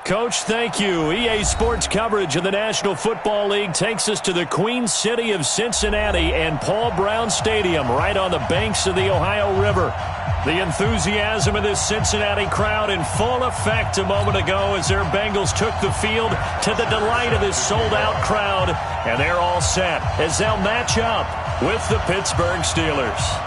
Coach, thank you. EA Sports coverage of the National Football League takes us to the Queen City of Cincinnati and Paul Brown Stadium right on the banks of the Ohio River. The enthusiasm of this Cincinnati crowd in full effect a moment ago as their Bengals took the field to the delight of this sold-out crowd. And they're all set as they'll match up with the Pittsburgh Steelers.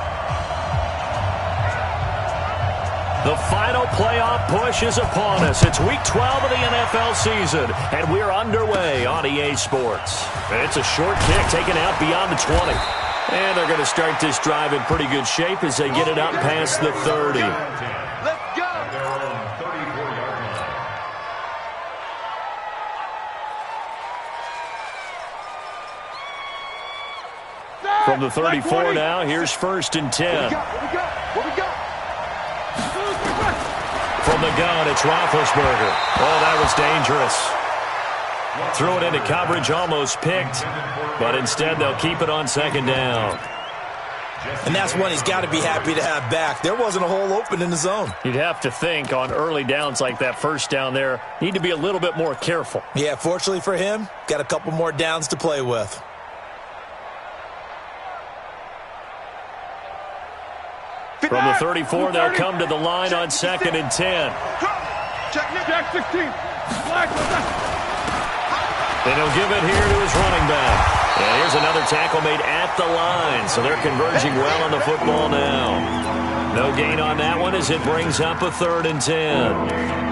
The final playoff push is upon us. It's Week 12 of the NFL season, and we're underway on EA Sports. It's a short kick taken out beyond the 20. And they're going to start this drive in pretty good shape as they get it up past the 30. Let's go! From the 34 now, here's 1st and 10. What we got? From the gun, it's Roethlisberger. Oh, that was dangerous. Threw it into coverage, almost picked, but instead they'll keep it on 2nd down. And that's one he's got to be happy to have back. There wasn't a hole open in the zone. You'd have to think on early downs like that 1st down there, need to be a little bit more careful. Yeah, fortunately for him, got a couple more downs to play with. From the 34, they'll come to the line on 2nd and 10. Check 16. And he'll give it here to his running back. And here's another tackle made at the line, so they're converging well on the football now. No gain on that one as it brings up a 3rd and 10.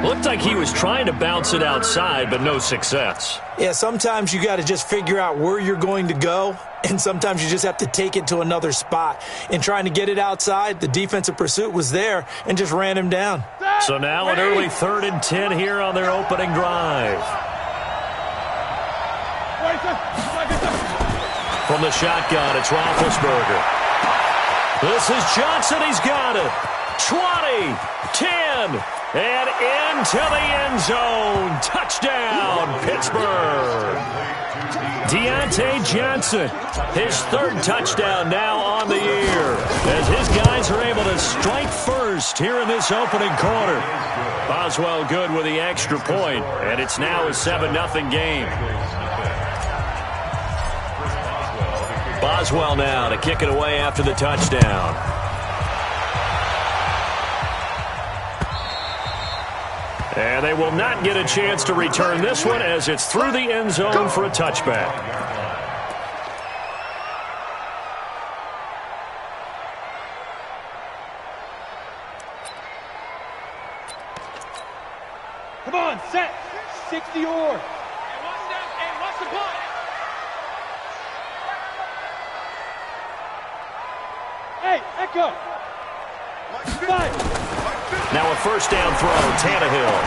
Looked like he was trying to bounce it outside, but no success. Yeah, sometimes you got to just figure out where you're going to go, and sometimes you just have to take it to another spot. In trying to get it outside, the defensive pursuit was there and just ran him down. So now an early 3rd and 10 here on their opening drive. From the shotgun, it's Roethlisberger. This is Johnson. He's got it. 20, 10, and into the end zone. Touchdown, Pittsburgh. Deontay Johnson, his 3rd touchdown now on the year, as his guys are able to strike first here in this opening quarter. Boswell good with the extra point, and it's now a 7-0 game. Boswell now to kick it away after the touchdown. And they will not get a chance to return this one as it's through the end zone for a touchback. Come on, set. 60 or. Hey, watch the punt. Hey, Echo. Now a 1st down throw, Tannehill.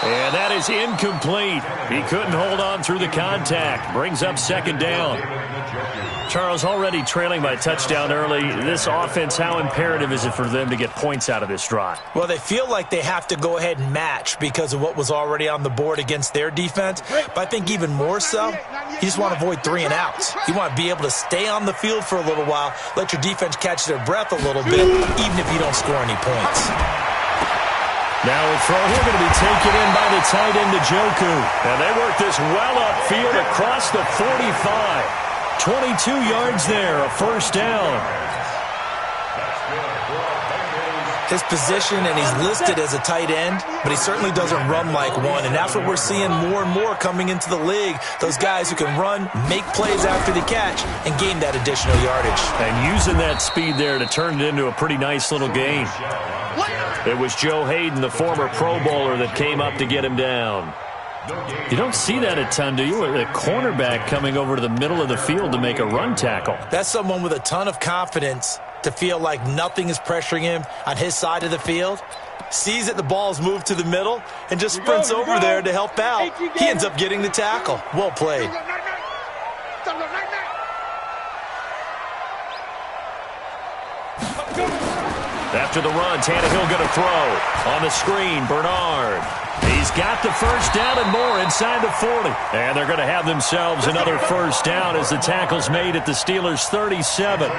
And that is incomplete. He couldn't hold on through the contact. Brings up 2nd down. Charles, already trailing by a touchdown early. This offense, how imperative is it for them to get points out of this drive? Well, they feel like they have to go ahead and match because of what was already on the board against their defense. But I think even more so, you just want to avoid 3 and outs. You want to be able to stay on the field for a little while, let your defense catch their breath a little bit, even if you don't score any points. Now a throw here going to be taken in by the tight end, Njoku. And they work this well upfield across the 45. 22 yards there, a 1st down. His position, and he's listed as a tight end, but he certainly doesn't run like one, and that's what we're seeing more and more coming into the league. Those guys who can run, make plays after the catch, and gain that additional yardage. And using that speed there to turn it into a pretty nice little game. It was Joe Hayden, the former Pro Bowler, that came up to get him down. You don't see that a ton, do you? A cornerback coming over to the middle of the field to make a run tackle. That's someone with a ton of confidence to feel like nothing is pressuring him on his side of the field. Sees that the ball's moved to the middle and just sprints over there to help out. He ends up getting the tackle. Well played. After the run, Tannehill going to throw. On the screen, Bernard. He's got the 1st down and more inside the 40. And they're going to have themselves another 1st down as the tackle's made at the Steelers' 37.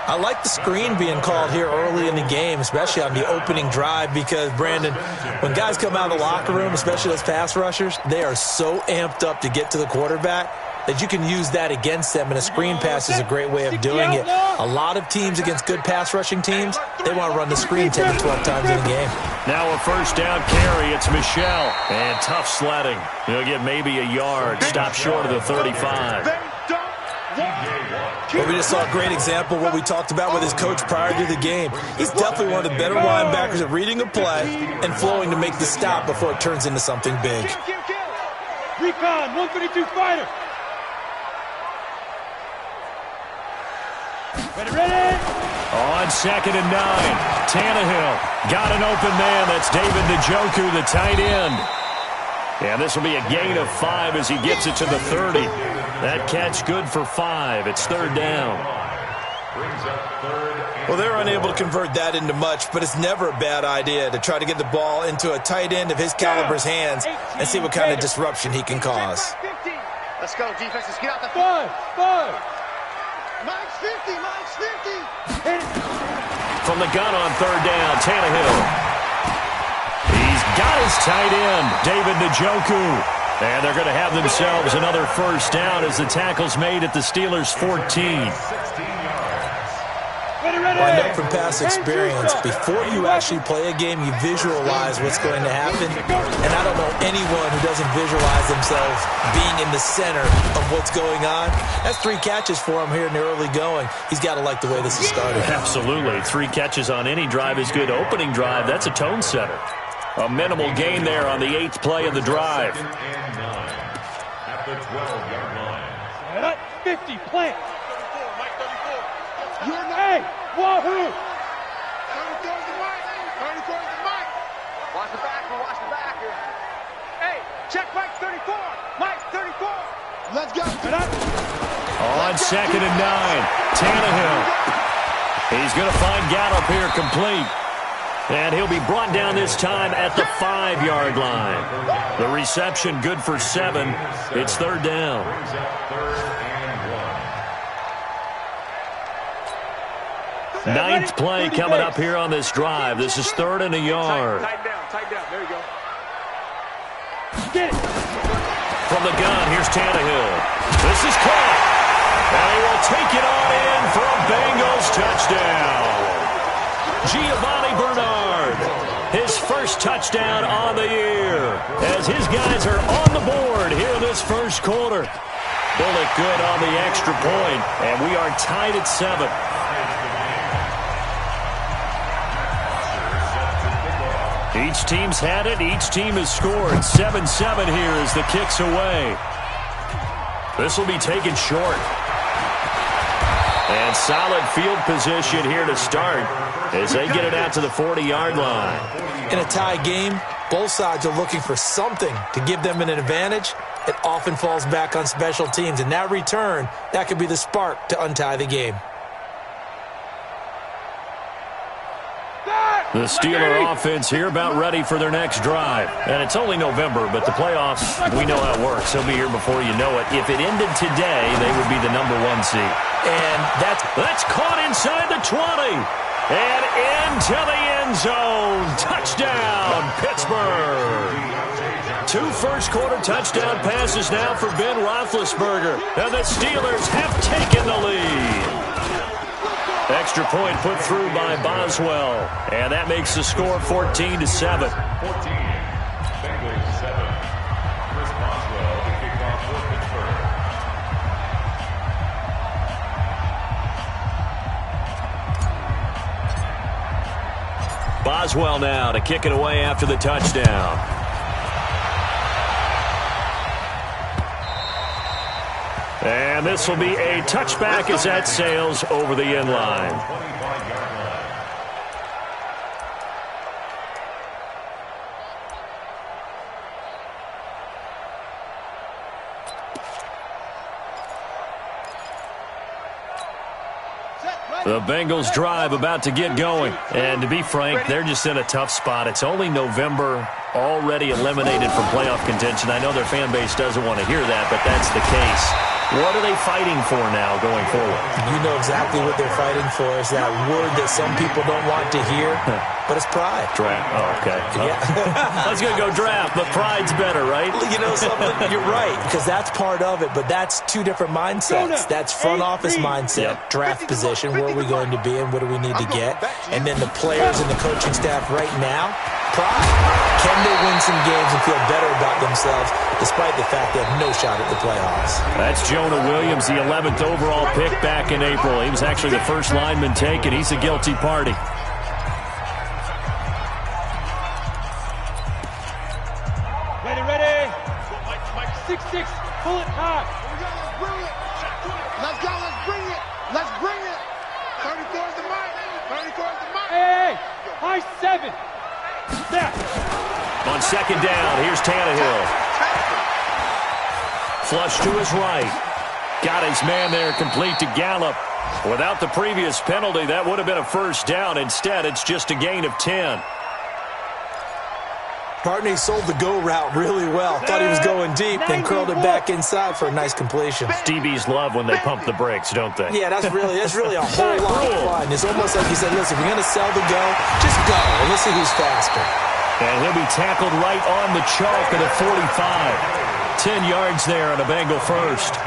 I like the screen being called here early in the game, especially on the opening drive, because, Brandon, when guys come out of the locker room, especially those pass rushers, they are so amped up to get to the quarterback that you can use that against them, and a screen pass is a great way of doing it. A lot of teams against good pass rushing teams, they want to run the screen 10 to 12 times in a game. Now a first down carry. It's Michel. And tough sledding. He'll get maybe a yard. Stop short of the 35. Well, we just saw a great example of what we talked about with his coach prior to the game. He's definitely one of the better linebackers at reading a play and flowing to make the stop before it turns into something big. Recon, 132 fighter. Ready? On 2nd and 9, Tannehill got an open man. That's David Njoku, the tight end. And this will be a gain of 5 as he gets it to the 30. That catch good for 5. It's 3rd down. Well, they're unable to convert that into much, but it's never a bad idea to try to get the ball into a tight end of his caliber's hands and see what kind of disruption he can cause. Let's go, defense. Let's get out the field. 5. Mike's 50. Mike's 50. From the gun on 3rd down, Tannehill. He's got his tight end, David Njoku. And they're going to have themselves another first down as the tackle's made at the Steelers' 14. Well, I know from past experience, before you actually play a game, you visualize what's going to happen. And I don't know anyone who doesn't visualize themselves being in the center of what's going on. That's 3 catches for him here in the early going. He's got to like the way this is started. Absolutely. 3 catches on any drive is good. Opening drive, that's a tone setter. A minimal gain there on the 8th play of the drive. At the 12-yard line. 50, plant. 34, Mike 34. You're not. Hey, wahoo! 34 is the Mike. 34 is the Mike. Watch the backer. Watch the backer. Hey, check Mike 34. Mike 34. Let's go. On 2nd and 9, Tannehill. He's going to find Gallup here complete. And he'll be brought down this time at the 5-yard line. The reception good for 7. It's 3rd down. 9th play coming up here on this drive. This is 3rd and a yard. Tight down. There you go. Get it. From the gun, here's Tannehill. This is caught. And he will take it on in for a Bengals touchdown. Giovanni Bernard, his first touchdown on the year, as his guys are on the board here in this first quarter. Bullock good on the extra point, and we are tied at 7. Each team's had it. Each team has scored. 7-7 here as the kick's away. This will be taken short. And solid field position here to start as they get it out to the 40-yard line. In a tie game, both sides are looking for something to give them an advantage. It often falls back on special teams. And that return, that could be the spark to untie the game. The Steeler offense here about ready for their next drive. And it's only November, but the playoffs, we know how it works. They'll be here before you know it. If it ended today, they would be the number 1 seed. And that's caught inside the 20. And into the end zone. Touchdown, Pittsburgh. 2 first-quarter touchdown passes now for Ben Roethlisberger. And the Steelers have taken the lead. Extra point put through by Boswell. And that makes the score 14-7. 14. Bengals 7. Chris Boswell to kick off for Pittsburgh. Boswell now to kick it away after the touchdown. And this will be a touchback as that sails over the end line. The Bengals drive about to get going. And to be frank, they're just in a tough spot. It's only November, already eliminated from playoff contention. I know their fan base doesn't want to hear that, but that's the case. What are they fighting for now going forward? You know exactly what they're fighting for. Is that word that some people don't want to hear, but it's pride. Draft. Oh, okay. Yeah. I was going to go draft, but pride's better, right? You know something? You're right, because that's part of it, but that's two different mindsets. That's front office mindset, draft position, where are we going to be and what do we need to get? And then the players and the coaching staff right now, pride. Can they win some games and feel better about themselves despite the fact they have no shot at the playoffs? That's Jonah Williams, the 11th overall pick back in April. He was actually the first lineman taken. He's a guilty party. Ready. 6-6, pull it high. Let's go, let's bring it. Let's bring it. 34's the mic. 34's the mic. Hey, high 7. Snap. On second down, here's Tannehill. Flush to his right. Got his man there complete to Gallup. Without the previous penalty, that would have been a first down. Instead, it's just a gain of 10. Partney sold the go route really well. Thought he was going deep, then curled it back inside for a nice completion. DBs love when they pump the brakes, don't they? Yeah, that's really a whole lot of fun. It's almost like you said, listen, if you're going to sell the go, just go. And let's see who's faster. And he'll be tackled right on the chalk at the 45. 10 yards there on a Bengal first.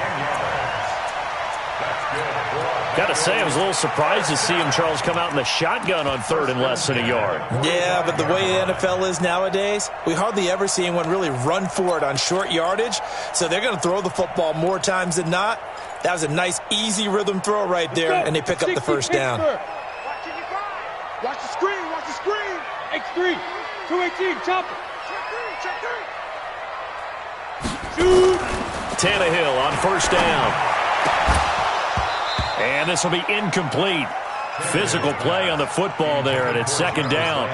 Got to say, I was a little surprised to see him, Charles, come out in the shotgun on third and less than a yard. Yeah, but the way the NFL is nowadays, we hardly ever see anyone really run for it on short yardage. So they're going to throw the football more times than not. That was a nice, easy rhythm throw right there, and they pick up the first down. Watch the screen, watch the screen. X3, 218, chop it. Shoot. Tannehill on first down. And this will be incomplete. Physical play on the football there, and it's second down.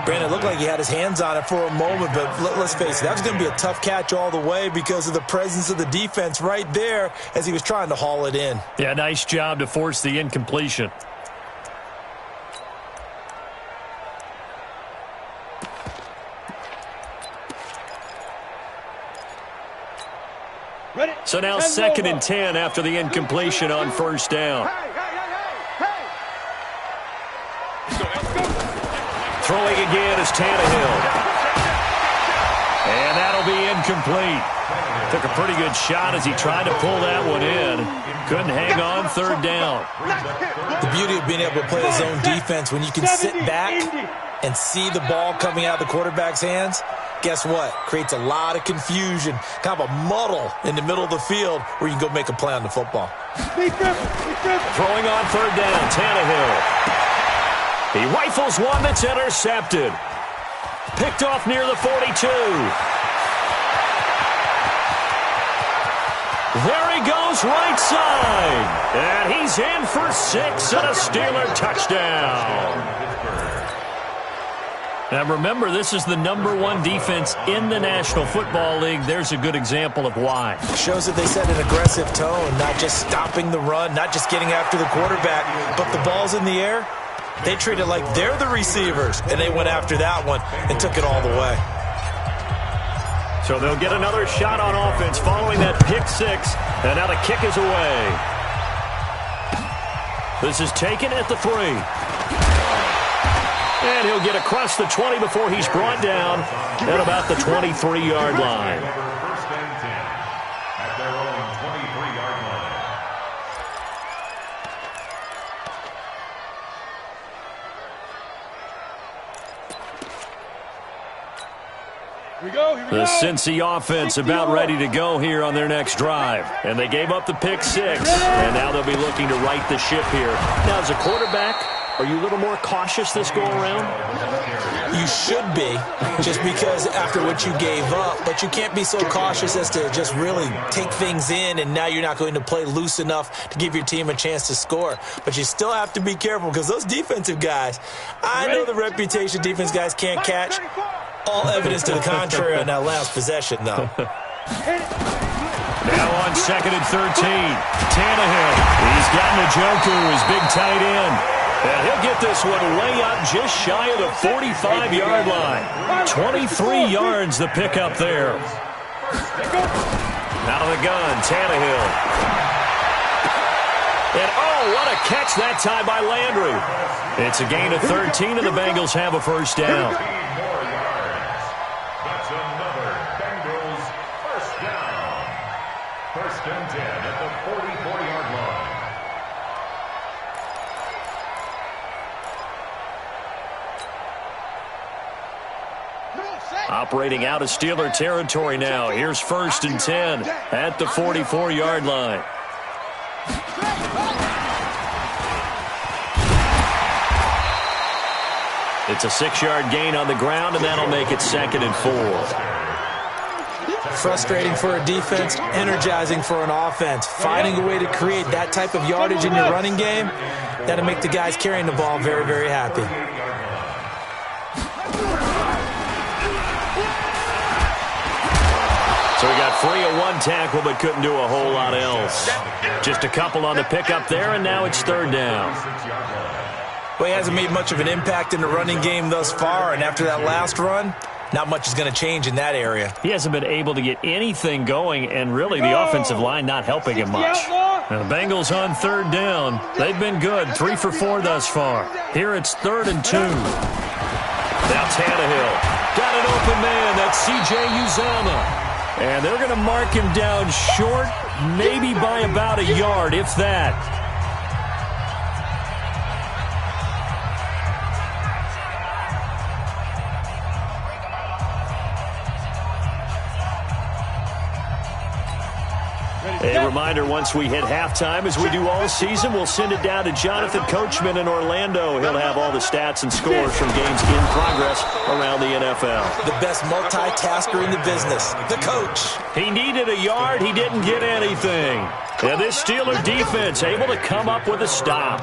Brandon, it looked like he had his hands on it for a moment, but let's face it, that was going to be a tough catch all the way because of the presence of the defense right there as he was trying to haul it in. Yeah, nice job to force the incompletion. Ready? So now second and 10 after the incompletion on first down. Throwing again is Tannehill. And that'll be incomplete. Took a pretty good shot as he tried to pull that one in. Couldn't hang on third down. The beauty of being able to play a zone defense when you can sit back and see the ball coming out of the quarterback's hands, guess what? Creates a lot of confusion, kind of a muddle in the middle of the field where you can go make a play on the football. Throwing on third down, Tannehill. He rifles one that's intercepted. Picked off near the 42. There he goes right side. And he's in for 6 and a Steeler touchdown. Now, remember, this is the #1 defense in the National Football League. There's a good example of why. Shows that they set an aggressive tone, not just stopping the run, not just getting after the quarterback, but the ball's in the air. They treat it like they're the receivers, and they went after that one and took it all the way. So they'll get another shot on offense following that pick 6, and now the kick is away. This is taken at the 3. And he'll get across the 20 before he's brought down at about the 23-yard line. First and 10 at their own 23-yard line. Here we go. The Cincy offense about ready to go here on their next drive. And they gave up the pick 6, and now they'll be looking to right the ship here. Now, as a quarterback, are you a little more cautious this go-around? You should be, just because after what you gave up, but you can't be so cautious as to just really take things in, and now you're not going to play loose enough to give your team a chance to score. But you still have to be careful because those defensive guys, I know the reputation defense guys can't catch. All evidence to the contrary on that last possession, though. Now on second and 13, Tannehill. He's got Njoku, his big tight end. And he'll get this one way up just shy of the 45-yard line. 23 yards the pickup there. Out of the gun, Tannehill. And oh, what a catch that time by Landry. It's a gain of 13, and the Bengals have a first down. That's another Bengals first down. First and 10 at the 44-yard line. Operating out of Steeler territory now. Here's first and 10 at the 44-yard line. It's a 6-yard gain on the ground, and that'll make it second and 4. Frustrating for a defense, energizing for an offense. Finding a way to create that type of yardage in your running game, that'll make the guys carrying the ball very, very happy. So he got free of one tackle but couldn't do a whole lot else. Just a couple on the pickup there, and now it's third down. Well, he hasn't made much of an impact in the running game thus far, and after that last run, not much is going to change in that area. He hasn't been able to get anything going, and really the offensive line not helping him much. Now the Bengals on third down. They've been good, 3 for 4 thus far. Here it's 3rd and 2. Now Tannehill. Got an open man. That's C.J. Uzomah. And they're going to mark him down short, maybe by about a yard, if that. A reminder, once we hit halftime, as we do all season, we'll send it down to Jonathan Coachman in Orlando. He'll have all the stats and scores from games in progress around the NFL. The best multitasker in the business, the coach. He needed a yard. He didn't get anything. And this Steeler defense able to come up with a stop.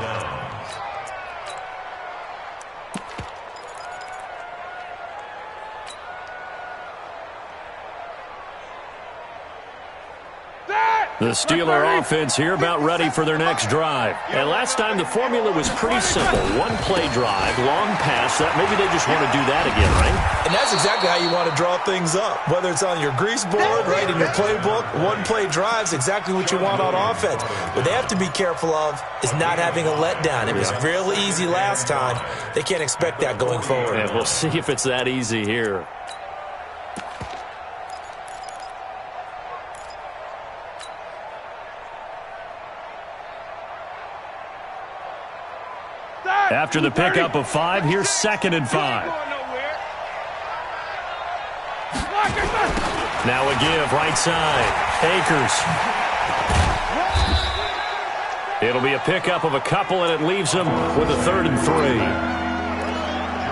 The Steeler offense here about ready for their next drive. And last time the formula was pretty simple. One play drive, long pass. That maybe they just want to do that again, right? And that's exactly how you want to draw things up. Whether it's on your grease board, right, in your playbook, one play drive is exactly what you want on offense. What they have to be careful of is not having a letdown. It was real easy last time. They can't expect that going forward. And we'll see if it's that easy here. After the pickup of 5, here's 2nd and 5. Now a give, right side. Akers. It'll be a pickup of a couple, and it leaves them with a 3rd and 3.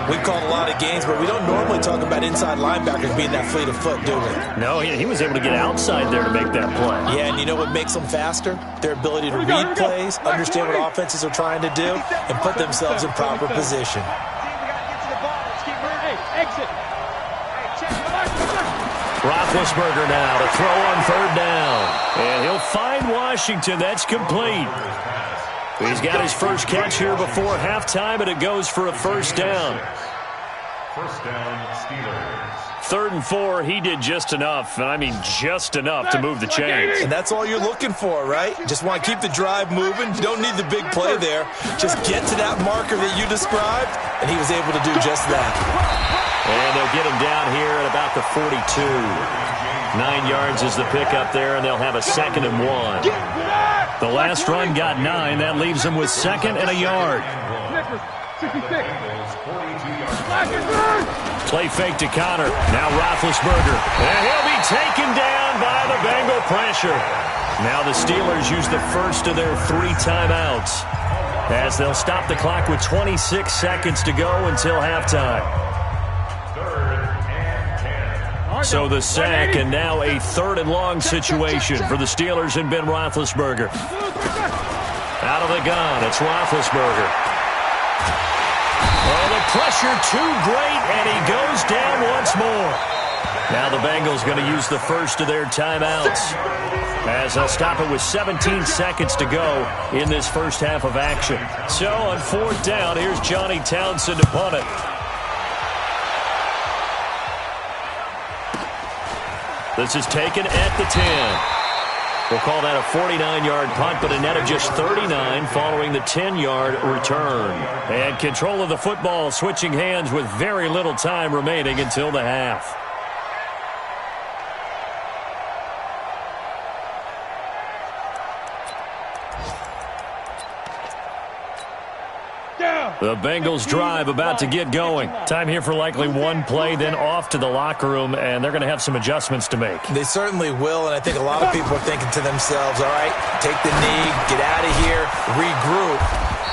We've called a lot of games, but we don't normally talk about inside linebackers being that fleet of foot, do we? No, he was able to get outside there to make that play. Yeah, and you know what makes them faster? Their ability to read plays, understand what offenses are trying to do, and put themselves in proper position. Roethlisberger now to throw on 3rd down. And he'll find Washington. That's complete. He's got his first catch here before halftime, and it goes for a first down. First down, Steelers. 3rd and 4, he did just enough, and I mean just enough to move the chains. And that's all you're looking for, right? Just want to keep the drive moving. You don't need the big play there. Just get to that marker that you described, and he was able to do just that. And they'll get him down here at about the 42. 9 yards is the pickup there, and they'll have a 2nd and 1. The last run got 9. That leaves them with 2nd and a yard. Play fake to Connor. Now Roethlisberger. And he'll be taken down by the Bengal pressure. Now the Steelers use the first of their 3 timeouts, as they'll stop the clock with 26 seconds to go until halftime. So the sack, and now a 3rd and long situation for the Steelers and Ben Roethlisberger. Out of the gun, it's Roethlisberger. Oh, the pressure too great, and he goes down once more. Now the Bengals going to use the first of their timeouts, as they'll stop it with 17 seconds to go in this first half of action. So on 4th down, here's Johnny Townsend to punt it. This is taken at the 10. We'll call that a 49-yard punt, but a net of just 39 following the 10-yard return. And control of the football switching hands with very little time remaining until the half. The Bengals drive about to get going. Time here for likely one play, then off to the locker room, and they're going to have some adjustments to make. They certainly will, and I think a lot of people are thinking to themselves, all right, take the knee, get out of here, regroup.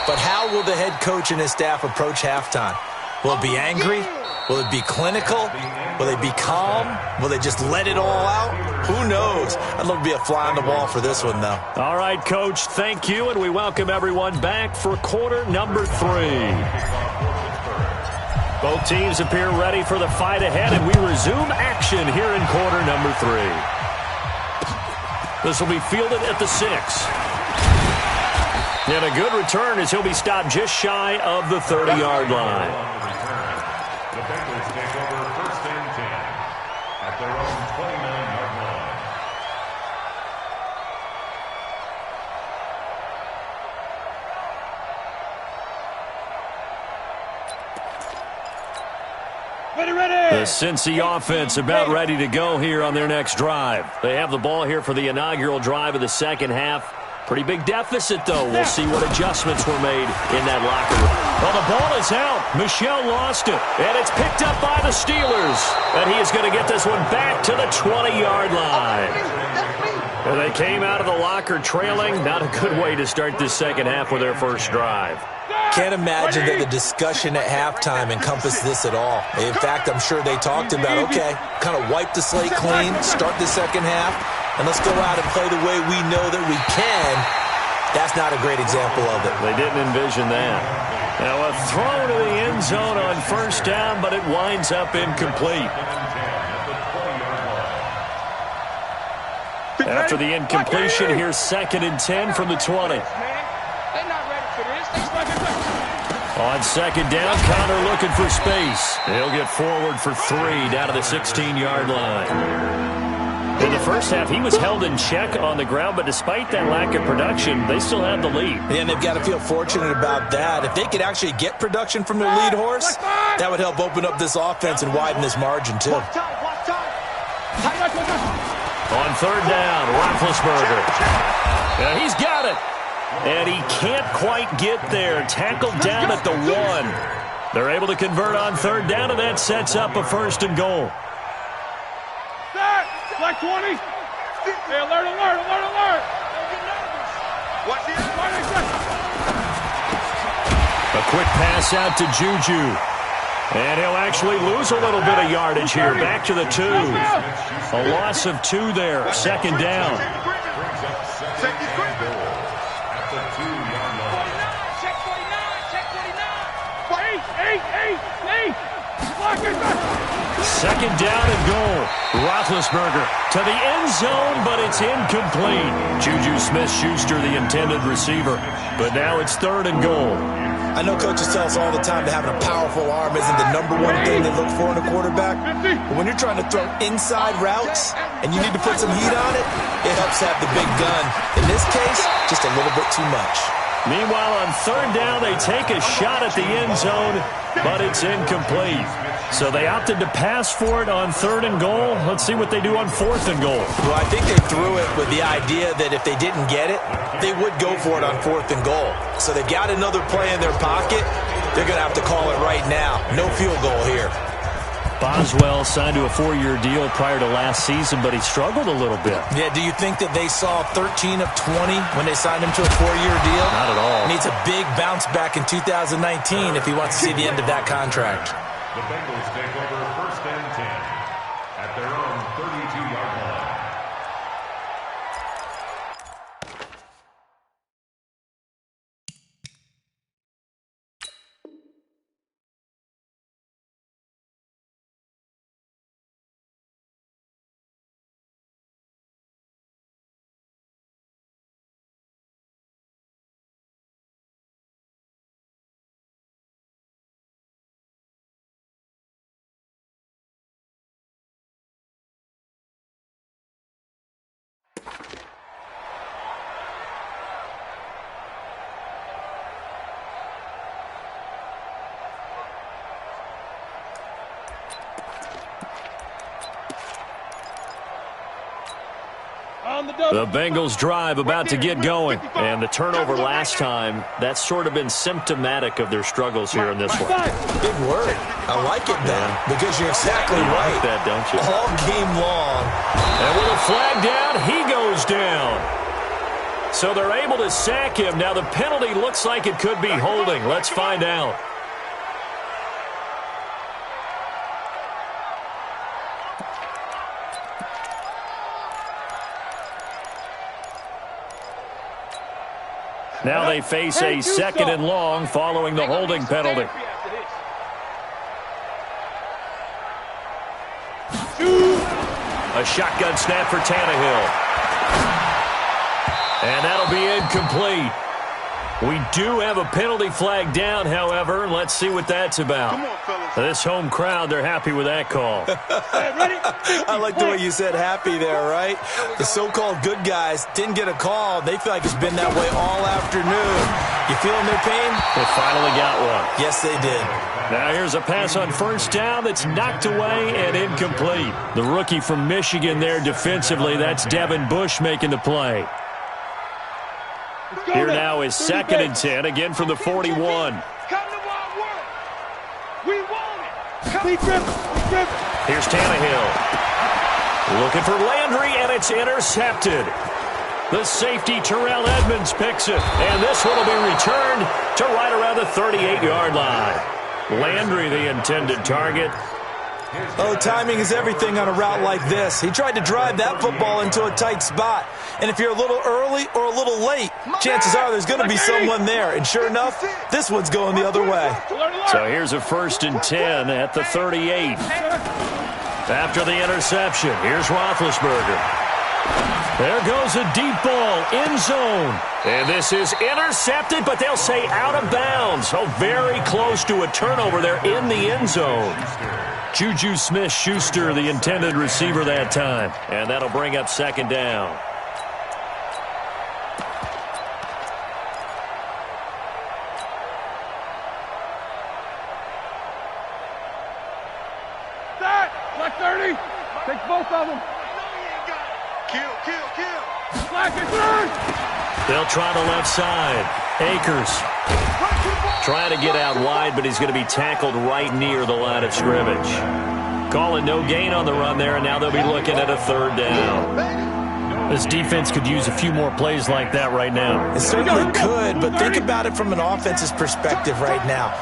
But how will the head coach and his staff approach halftime? Will it be angry? Will it be clinical? Will they be calm? Will they just let it all out? Who knows? I'd love to be a fly on the wall for this one, though. All right, Coach, thank you, and we welcome everyone back for quarter number 3. Both teams appear ready for the fight ahead, and we resume action here in quarter number 3. This will be fielded at the 6. And a good return as he'll be stopped just shy of the 30-yard line. The Bengals take over first and 10 at their own 29-yard line. The Cincy offense about ready to go here on their next drive. They have the ball here for the inaugural drive of the second half. Pretty big deficit, though. We'll see what adjustments were made in that locker room. Well, the ball is out. Michel lost it, and it's picked up by the Steelers. And he is going to get this one back to the 20-yard line. And they came out of the locker trailing. Not a good way to start this second half with their first drive. Can't imagine that the discussion at halftime encompassed this at all. In fact, I'm sure they talked about, okay, kind of wipe the slate clean, start the second half, and let's go out and play the way we know that we can. That's not a great example of it. They didn't envision that. Now a throw to the end zone on first down, but it winds up incomplete. After the incompletion, here's 2nd and 10 from the 20. On second down, Connor looking for space. He'll get forward for 3 down to the 16-yard line. In the first half, he was held in check on the ground, but despite that lack of production, they still have the lead. And they've got to feel fortunate about that. If they could actually get production from their lead horse, that would help open up this offense and widen this margin, too. On third down, Roethlisberger. Now he's got it. And he can't quite get there. Tackled down at the 1. They're able to convert on third down, and that sets up a 1st and goal. Like 20. Hey, alert, alert, alert, alert. Watch this. A quick pass out to Juju. And he'll actually lose a little bit of yardage here. Back to the 2. A loss of 2 there. 2nd down. Second down and goal. Roethlisberger to the end zone, but it's incomplete. Juju Smith-Schuster, the intended receiver. But now it's 3rd and goal. I know coaches tell us all the time that having a powerful arm isn't the #1 thing they look for in a quarterback. But when you're trying to throw inside routes and you need to put some heat on it, it helps have the big gun. In this case, just a little bit too much. Meanwhile, on third down, they take a shot at the end zone, but it's incomplete. So they opted to pass for it on 3rd and goal. Let's see what they do on 4th and goal. Well, I think they threw it with the idea that if they didn't get it, they would go for it on 4th and goal. So they've got another play in their pocket. They're going to have to call it right now. No field goal here. Boswell signed to a 4-year deal prior to last season, but he struggled a little bit. Yeah, do you think that they saw 13 of 20 when they signed him to a 4-year deal? Not at all. Needs a big bounce back in 2019 if he wants to see the end of that contract. The Bengals take over first and 10 at their own 32-yard line. The Bengals drive about to get going. And the turnover last time, that's sort of been symptomatic of their struggles here in this one. Big word. I like it, though, because you're exactly right. You like that, don't you? All game long. And with a flag down, he goes down. So they're able to sack him. Now the penalty looks like it could be holding. Let's find out. Now they face a second and long following the holding penalty. A shotgun snap for Tannehill. And that'll be incomplete. We do have a penalty flag down, however. Let's see what that's about. Come on, fellas. This home crowd, they're happy with that call. I like the way you said happy there, right? The so-called good guys didn't get a call. They feel like it's been that way all afternoon. You feeling their pain? They finally got one. Yes, they did. Now here's a pass on first down that's knocked away and incomplete. The rookie from Michigan there defensively, that's Devin Bush making the play. Here now is 2nd and 10, again from the 41. Come to our world. We want it. Here's Tannehill. Looking for Landry, and it's intercepted. The safety, Terrell Edmonds, picks it. And this one will be returned to right around the 38-yard line. Landry, the intended target. Oh, timing is everything on a route like this. He tried to drive that football into a tight spot. And if you're a little early or a little late, chances are there's going to be someone there. And sure enough, this one's going the other way. So here's a 1st and 10 at the 38. After the interception, here's Roethlisberger. There goes a deep ball, end zone. And this is intercepted, but they'll say out of bounds. So very close to a turnover there in the end zone. Juju Smith-Schuster, the intended receiver that time. And that'll bring up 2nd down. Black 30. Take both of them. Kill. Black and 3. They'll try the left side. Akers trying to get out wide, but he's going to be tackled right near the line of scrimmage. Calling no gain on the run there, and now they'll be looking at a 3rd down. This defense could use a few more plays like that right now. It certainly could, but think about it from an offense's perspective right now.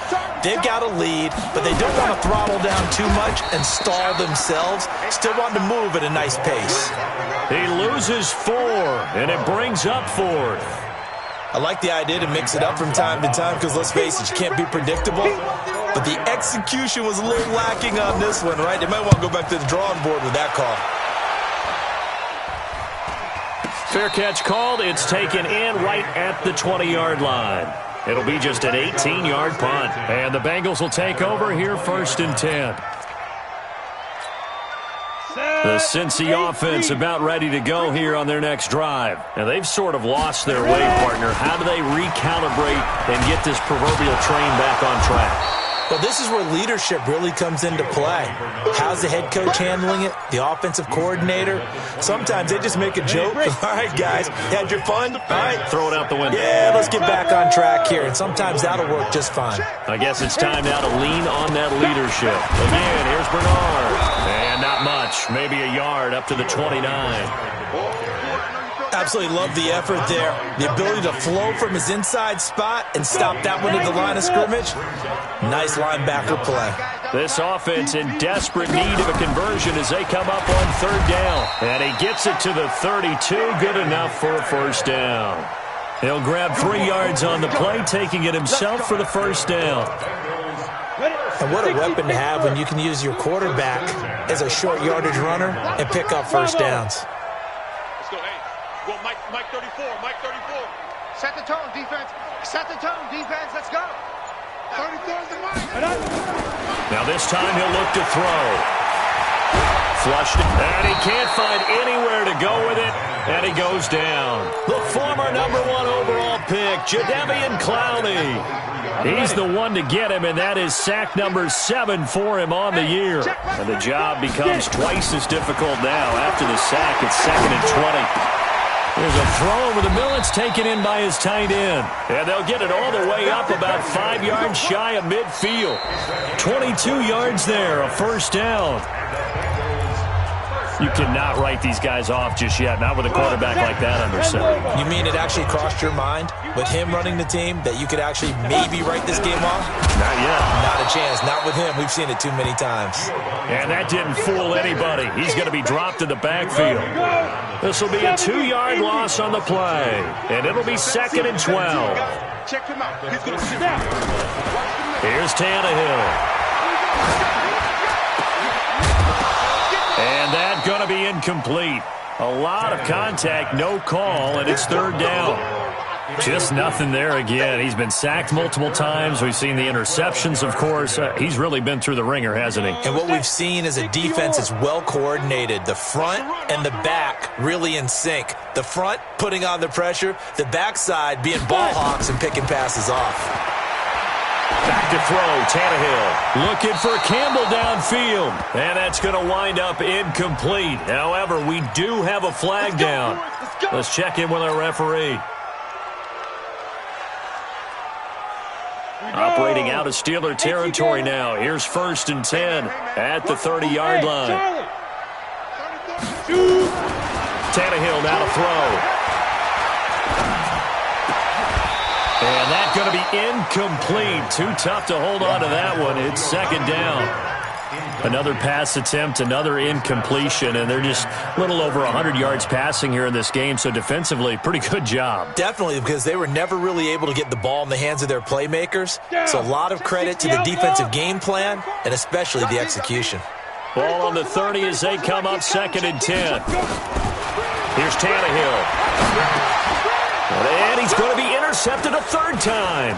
They've got a lead, but they don't want to throttle down too much and stall themselves. Still want to move at a nice pace. He loses 4, and it brings up 4th. I like the idea to mix it up from time to time because, let's face it, you can't be predictable. But the execution was a little lacking on this one, right? They might want to go back to the drawing board with that call. Fair catch called. It's taken in right at the 20-yard line. It'll be just an 18-yard punt. And the Bengals will take over here 1st and 10. The Cincy offense about ready to go here on their next drive. And they've sort of lost their way, partner. How do they recalibrate and get this proverbial train back on track? Well, this is where leadership really comes into play. How's the head coach handling it? The offensive coordinator? Sometimes they just make a joke. All right, guys, had your fun? All right. Throw it out the window. Yeah, let's get back on track here. And sometimes that'll work just fine. I guess it's time now to lean on that leadership. Again, here's Bernard. And not much. Maybe a yard up to the 29. Absolutely love the effort there. The ability to flow from his inside spot and stop that one at the line of scrimmage. Nice linebacker play. This offense in desperate need of a conversion as they come up on 3rd down. And he gets it to the 32. Good enough for a 1st down. He'll grab 3 yards on the play, taking it himself for the 1st down. And what a weapon to have when you can use your quarterback as a short yardage runner and pick up 1st downs. Go, Mike 34, Mike 34. Set the tone, defense. Set the tone, defense. Let's go. 34 is the Mike. Now this time he'll look to throw. Flushed it, and he can't find anywhere to go with it. And he goes down. The former #1 overall pick, Jadeveon Clowney. He's the one to get him, and that is sack number 7 for him on the year. And the job becomes twice as difficult now. After the sack, it's 2nd and 20. There's a throw over the middle. It's taken in by his tight end. And they'll get it all the way up about 5 yards shy of midfield. 22 yards there, a first down. You cannot write these guys off just yet, not with a quarterback like that under center. You mean it actually crossed your mind with him running the team that you could actually maybe write this game off? Not yet. Not a chance. Not with him. We've seen it too many times. And that didn't fool anybody. He's going to be dropped in the backfield. This will be a 2-yard loss on the play, and it'll be 2nd and 12. Check him out. He's going to snap. Here's Tannehill. And that's going to be incomplete. A lot of contact, no call, and it's 3rd down. Just nothing there again. He's been sacked multiple times. We've seen the interceptions, of course. He's really been through the ringer, hasn't he? And what we've seen is a defense that's well coordinated. The front and the back really in sync. The front putting on the pressure, the backside being ball hawks and picking passes off. Back to throw, Tannehill. Looking for Campbell downfield. And that's going to wind up incomplete. However, we do have a flag down. Let's check in with our referee. Operating out of Steeler territory now. Here's 1st and 10 at the 30-yard line. Tannehill now to throw. And that's going to be incomplete. Too tough to hold on to that one. It's 2nd down. Another pass attempt, another incompletion, and they're just a little over 100 yards passing here in this game, so defensively, pretty good job. Definitely, because they were never really able to get the ball in the hands of their playmakers, so a lot of credit to the defensive game plan, and especially the execution. Ball on the 30 as they come up 2nd and 10. Here's Tannehill. And he's going to be intercepted a 3rd time.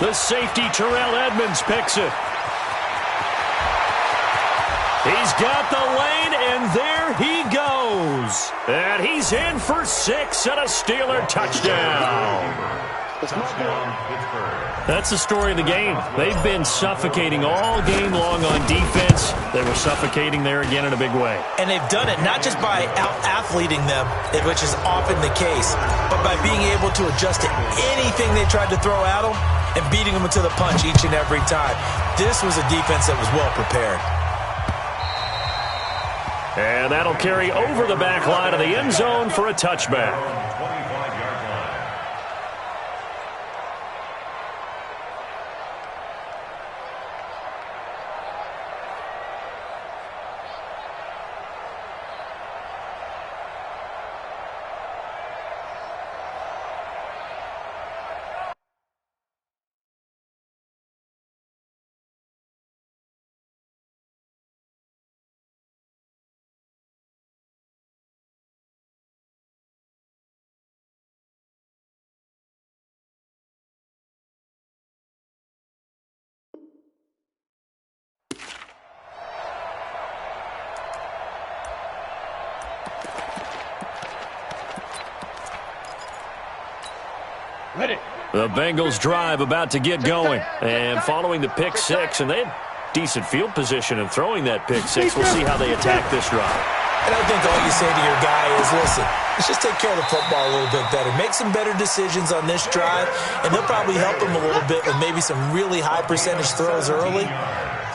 The safety, Terrell Edmonds, picks it. He's got the lane, and there he goes. And he's in for 6 and a Steeler touchdown. That's the story of the game. They've been suffocating all game long on defense. They were suffocating there again in a big way. And they've done it not just by out-athleting them, which is often the case, but by being able to adjust to anything they tried to throw at them and beating them into the punch each and every time. This was a defense that was well prepared. And that'll carry over the back line of the end zone for a touchback. The Bengals drive about to get going. And following the pick 6, and they had decent field position in throwing that pick 6. We'll see how they attack this drive. And I think all you say to your guy is, listen, let's just take care of the football a little bit better. Make some better decisions on this drive, and they'll probably help him a little bit with maybe some really high percentage throws early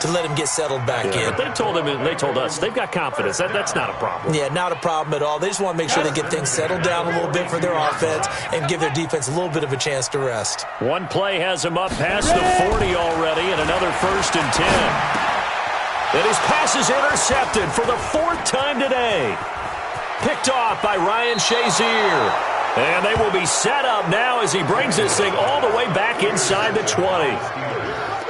to let him get settled back in. They told him, and they told us, they've got confidence. That's not a problem. Yeah, not a problem at all. They just want to make sure they get things settled down a little bit for their offense and give their defense a little bit of a chance to rest. One play has him up past the 40 already, and another 1st and 10. And his pass is intercepted for the 4th time today. Picked off by Ryan Shazier. And they will be set up now as he brings this thing all the way back inside the 20.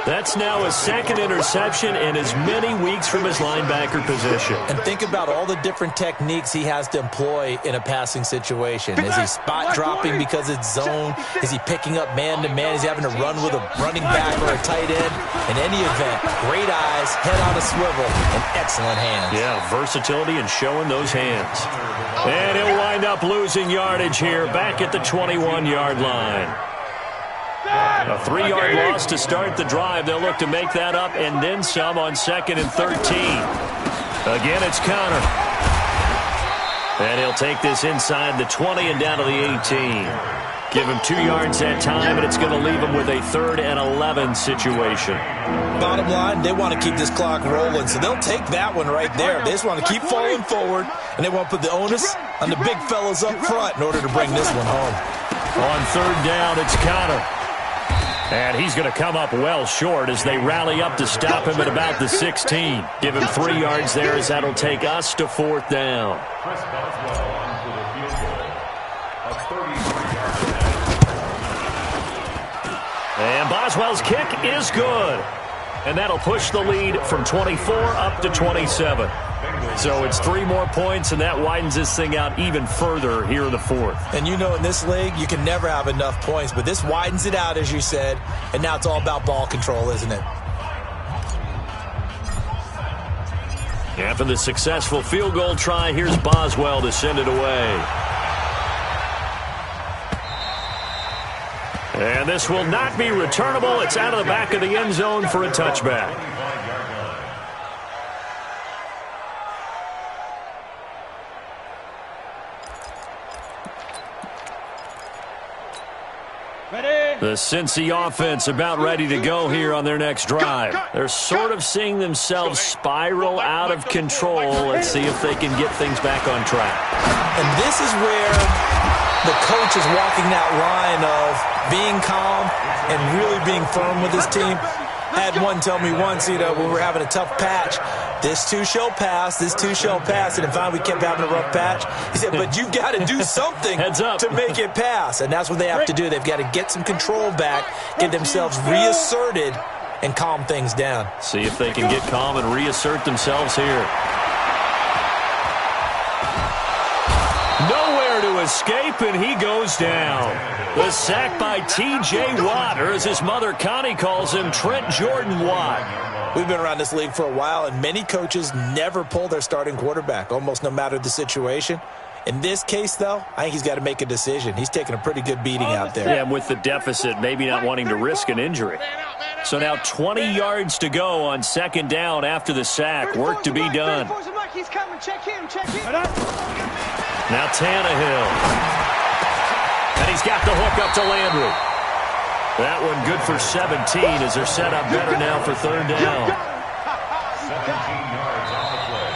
That's now his second interception in as many weeks from his linebacker position. And think about all the different techniques he has to employ in a passing situation. Is he spot dropping because it's zone? Is he picking up man-to-man? Is he having to run with a running back or a tight end? In any event, great eyes, head on a swivel, and excellent hands. Yeah, versatility and showing those hands. And he'll wind up losing yardage here back at the 21-yard line. A 3-yard loss to start the drive. They'll look to make that up and then some on 2nd and 13. Again, it's Connor. And he'll take this inside the 20 and down to the 18. Give him 2 yards that time, and it's going to leave him with a 3rd and 11 situation. Bottom line, they want to keep this clock rolling, so they'll take that one right there. They just want to keep falling forward, and they want to put the onus on the big fellas up front in order to bring this one home. On 3rd down, it's Connor. And he's going to come up well short as they rally up to stop him at about the 16. Give him 3 yards there as that'll take us to 4th down. And Boswell's kick is good. And that'll push the lead from 24 up to 27. So it's 3 more points, and that widens this thing out even further here in the 4th. And you know, in this league, you can never have enough points, but this widens it out, as you said, and now it's all about ball control, isn't it? After the successful field goal try, here's Boswell to send it away. And this will not be returnable. It's out of the back of the end zone for a touchback. The Cincy offense about ready to go here on their next drive. They're sort of seeing themselves spiral out of control. Let's see if they can get things back on track. And this is where the coach is walking that line of being calm and really being firm with his team. I had one tell me once, when we were having a tough patch, this too shall pass, this too shall pass. And finally we kept having a rough patch. He said, but you've got to do something to make it pass. And that's what they have to do. They've got to get some control back, get themselves reasserted, and calm things down. See if they can get calm and reassert themselves here. Nowhere to escape, and he goes down. The sack by T.J. Watt, or as his mother Connie calls him, Trent Jordan Watt. We've been around this league for a while, and many coaches never pull their starting quarterback, almost no matter the situation. In this case, though, I think he's got to make a decision. He's taking a pretty good beating out there. Yeah, and with the deficit, maybe not wanting to risk an injury. So now 20 yards to go on 2nd down after the sack. Work to be done. Now Tannehill. And he's got the hook up to Landry. That one good for 17 as they're set up better now for 3rd down. 17 yards on the play.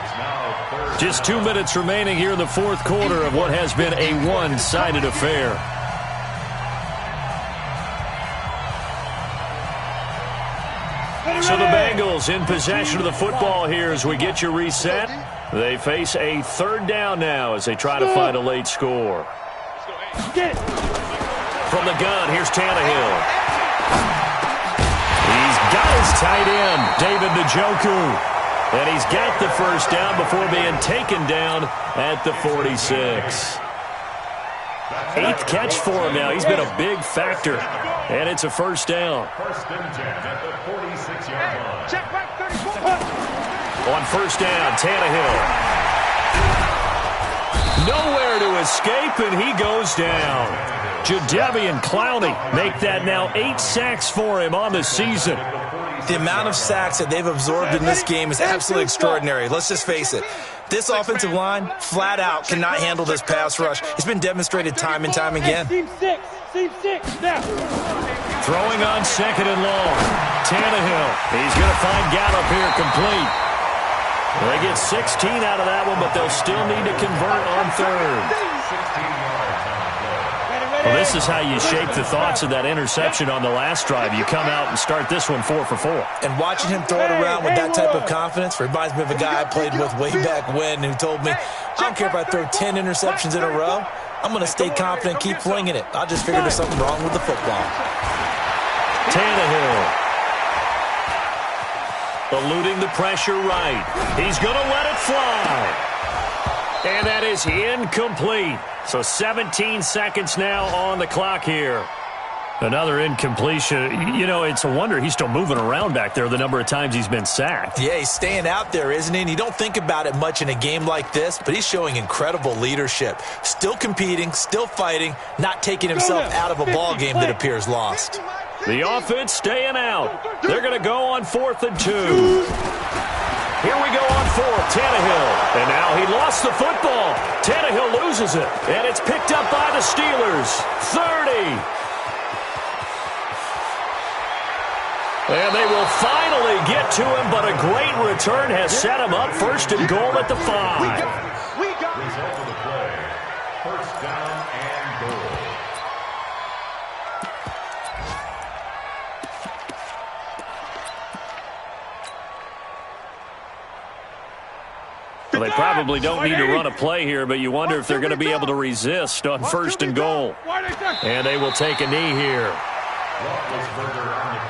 It's now 3rd. Just 2 minutes remaining here in the 4th quarter of what has been a one-sided affair. So the Bengals in possession of the football here as we get you reset. They face a 3rd down now as they try to find a late score. From the gun, here's Tannehill. He's got his tight end, David Njoku. And he's got the 1st down before being taken down at the 46. 8th catch for him now. He's been a big factor. And it's a 1st down. 1st and 10 at the 46-yard line. On 1st down, Tannehill. Nowhere to escape, and he goes down. Jadeveon Clowney make that now 8 sacks for him on the season. The amount of sacks that they've absorbed in this game is absolutely extraordinary. Let's just face it. This offensive line, flat out, cannot handle this pass rush. It's been demonstrated time and time again. Team six, now. Throwing on 2nd and long. Tannehill. He's going to find Gallup here complete. They get 16 out of that one, but they'll still need to convert on 3rd. Well, this is how you shape the thoughts of that interception on the last drive. You come out and start this one 4 for 4. And watching him throw it around with that type of confidence reminds me of a guy I played with way back when who told me, I don't care if I throw 10 interceptions in a row. I'm going to stay confident, keep flinging it. I just figured there's something wrong with the football. Tannehill. Eluding the pressure right. He's going to let it fly. And that is incomplete. So 17 seconds now on the clock here. Another incompletion. You know, it's a wonder he's still moving around back there the number of times he's been sacked. Yeah, he's staying out there, isn't he? And you don't think about it much in a game like this, but he's showing incredible leadership. Still competing, still fighting, not taking himself out of a ball game that appears lost. The offense staying out. They're going to go on 4th and 2. Here we go on 4th, Tannehill. And now he lost the football. Tannehill loses it. And it's picked up by the Steelers. 30. And they will finally get to him, but a great return has set him up 1st and goal at the 5. We got it. Result of the play, 1st down and goal. Well, they probably don't need to run a play here, but you wonder if they're going to be able to resist on 1st and goal. And they will take a knee here. Roethlisberger on the